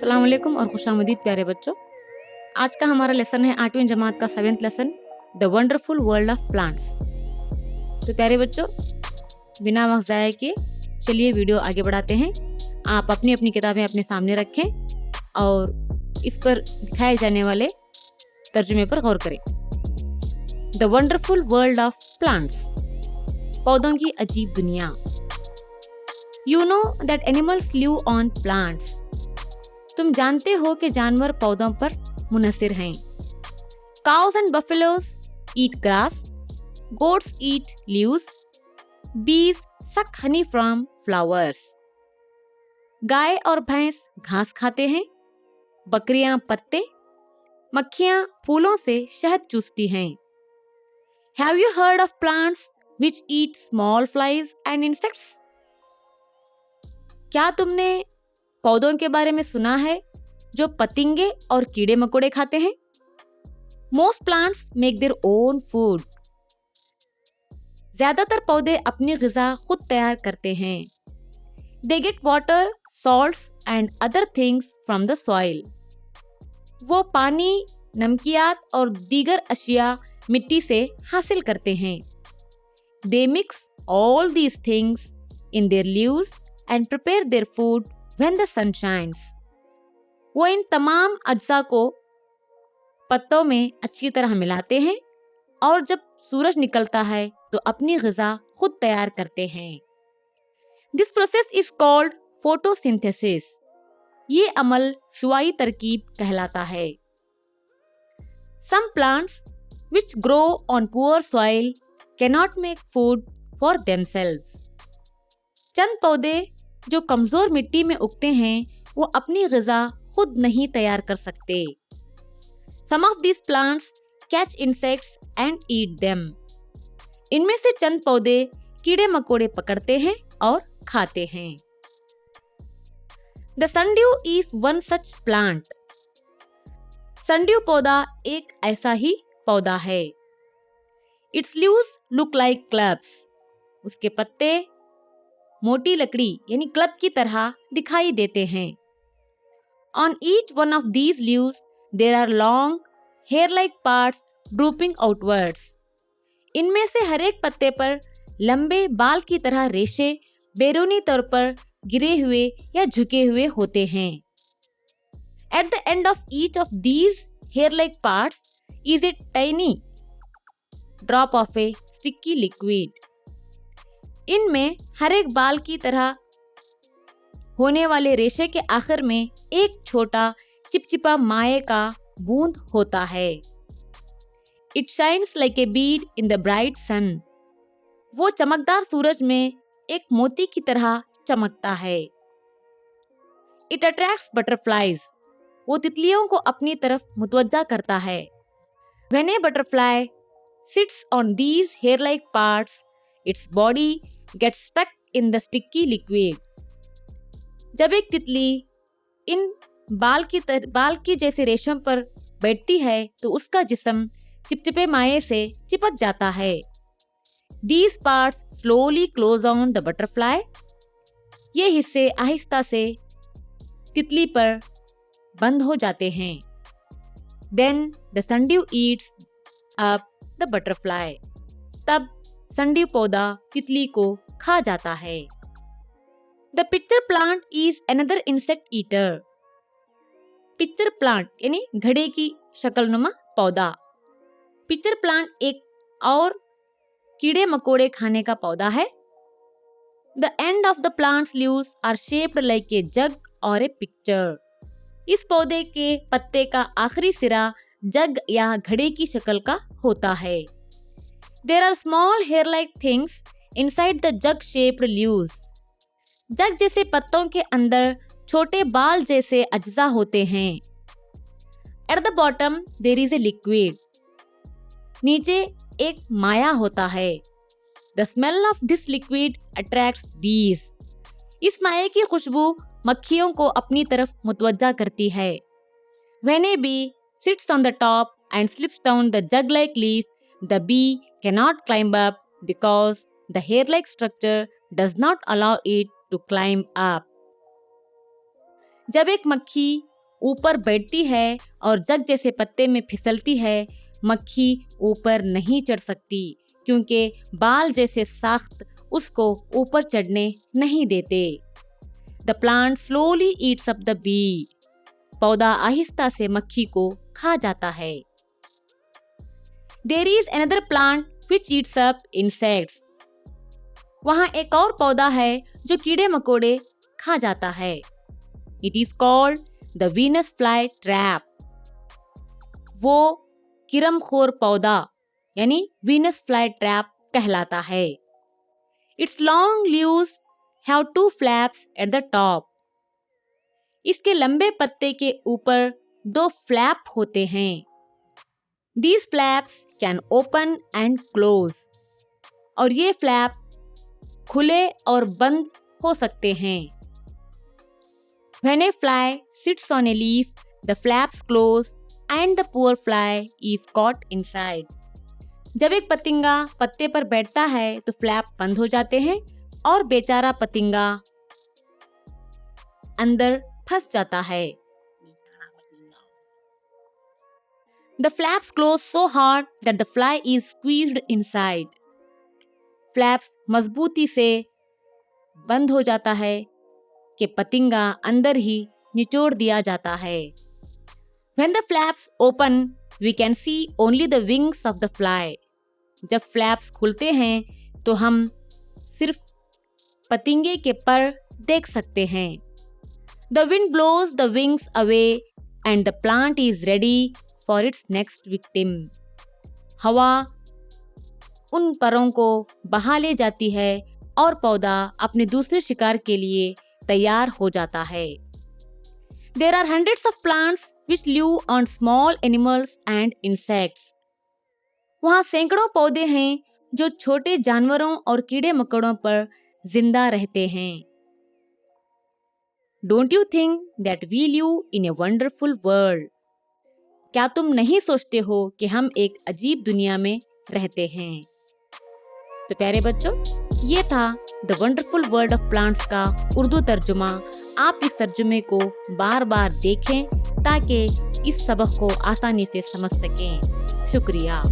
अस्सलाम वालेकुम और खुशामदीद प्यारे बच्चों। आज का हमारा लेसन है 8वीं जमात का 7th lesson, the wonderful world of plants. तो प्यारे बच्चों, बिना वक्त ज़ाया किए चलिए वीडियो आगे बढ़ाते हैं। आप अपनी अपनी किताबें अपने सामने रखें और इस पर दिखाए जाने वाले तर्जुमे पर गौर करें। The wonderful world of plants, पौधों की अजीब दुनिया। You know that animals live on plants, तुम जानते हो कि जानवर पौधों पर मुनहसिर हैं। Cows and buffaloes eat grass, goats eat leaves, bees suck honey from flowers. गाय और भैंस घास खाते हैं, बकरियां पत्ते, मक्खियां फूलों से शहद चूसती हैं। Have you heard of plants which eat small flies and insects? क्या तुमने पौधों के बारे में सुना है जो पतिंगे और कीड़े मकोड़े खाते हैं? Most plants make their own food. ज्यादातर पौधे अपनी ग़िज़ा खुद तैयार करते हैं। They get water, salts and other things from the soil. वो पानी, नमकियात और दीगर अशिया मिट्टी से हासिल करते हैं। They mix all these things in their leaves and prepare their food when the sun shines. वो इन तमाम अज्जा को पत्तों में अच्छी तरह मिलाते हैं और जब सूरज निकलता है तो अपनी ग़िज़ा खुद तैयार करते हैं। This process is called photosynthesis. ये अमल शुआई तरकीब कहलाता है। Some plants which grow on poor soil cannot make food for themselves. चंद पौधे जो कमज़ोर मिट्टी में उगते हैं वो अपनी ग़िज़ा खुद नहीं तैयार कर सकते। Some of these plants catch insects and eat them. इनमें से चंद पौधे कीड़े मकोड़े पकड़ते हैं और खाते हैं। The sundew is one such plant. sundew पौधा एक ऐसा ही पौधा है। Its leaves look like clubs. उसके पत्ते मोटी लकड़ी यानी क्लब की तरह दिखाई देते हैं। On each one of these leaves there are long hair-like parts drooping outwards. इनमें से हर एक पत्ते पर लंबे बाल की तरह रेशे बैरूनी तौर पर गिरे हुए या झुके हुए होते हैं। At the end of each of these hair-like parts is a tiny drop of a sticky liquid. इनमें हर एक बाल की तरह होने वाले रेशे के आखिर में एक छोटा चिपचिपा माए का बूंद होता है। It shines like a bead in the bright sun. वो चमकदार सूरज में एक मोती की तरह चमकता है। It attracts butterflies. वो तितलियों को अपनी तरफ मुतवज्जा करता है। When a butterfly sits on these hair-like parts, its body gets stuck in the sticky liquid. जब एक तितली इन बाल की जैसे रेशम पर बैठती है तो उसका जिस्म चिपचिपे माए से चिपक जाता है। These parts slowly close on the butterfly. ये हिस्से आहिस्ता से तितली पर बंद हो जाते हैं। Then the sundew eats up the butterfly. तब sundew पौधा तितली को खा जाता है। The pitcher plant is another insect eater. Picture plant यानी घड़े की शक्लनुमा पौधा। पिच्चर प्लांट एक और कीड़े मकोड़े खाने का पौधा है। The end of the plant's leaves are shaped like a jug or a pitcher. इस पौधे के पत्ते का आखिरी सिरा जग या घड़े की शक्ल का होता है। There are small hair-like things inside the jug-shaped leaves. जग जैसे पत्तों के अंदर छोटे बाल जैसे अज्जा होते हैं। At the bottom there is a liquid. नीचे एक माया होता है। The smell of this liquid attracts bees. इस माये की खुशबू मक्खियों को अपनी तरफ मुतवज्जा करती है। When a bee sits on the top and slips down the jug-like leaf, the bee cannot climb up because the hair-like structure does not allow it to climb up. जब एक मक्खी ऊपर बैठती है और जग जैसे पत्ते में फिसलती है, मक्खी ऊपर नहीं चढ़ सकती क्योंकि बाल जैसे साख्त उसको ऊपर चढ़ने नहीं देते। The plant slowly eats up the bee. पौधा आहिस्ता से मक्खी को खा जाता है। There is another plant which eats up insects. वहाँ एक और पौधा है जो कीड़े मकोड़े खा जाता है। It is called the Venus fly trap. वो किरमखोर पौधा यानी वीनस फ्लाई ट्रैप कहलाता है। It's long leaves have 2 flaps at the top. इसके लंबे पत्ते के ऊपर 2 फ्लैप होते हैं। These flaps can open and close। और ये फ्लैप खुले और बंद हो सकते हैं। When a fly sits on a leaf, the flaps close and the poor fly is caught inside। जब एक पतिंगा पत्ते पर बैठता है तो फ्लैप बंद हो जाते हैं और बेचारा पतिंगा अंदर फंस जाता है। The flaps close so hard that the fly is squeezed inside। Flaps मजबूती से बंद हो जाता है कि पतिंगा अंदर ही निचोड़ दिया जाता है। When the flaps open, we can see only the wings of the fly। जब फ्लैप्स खुलते हैं तो हम सिर्फ पतिंगे के पर देख सकते हैं। The wind blows the wings away and the plant is ready for its next victim। हवा उन परों को बहा ले जाती है और पौधा अपने दूसरे शिकार के लिए तैयार हो जाता है। There are hundreds of plants which live on small animals and insects। वहाँ सैकड़ों पौधे हैं जो छोटे जानवरों और कीड़े मकोड़ों पर जिंदा रहते हैं। Don't you think that we live in a wonderful world? क्या तुम नहीं सोचते हो कि हम एक अजीब दुनिया में रहते हैं? तो प्यारे बच्चों, ये था the wonderful world of plants का उर्दू तर्जुमा। आप इस तर्जुमे को बार बार देखें ताकि इस सबक को आसानी से समझ सकें। शुक्रिया।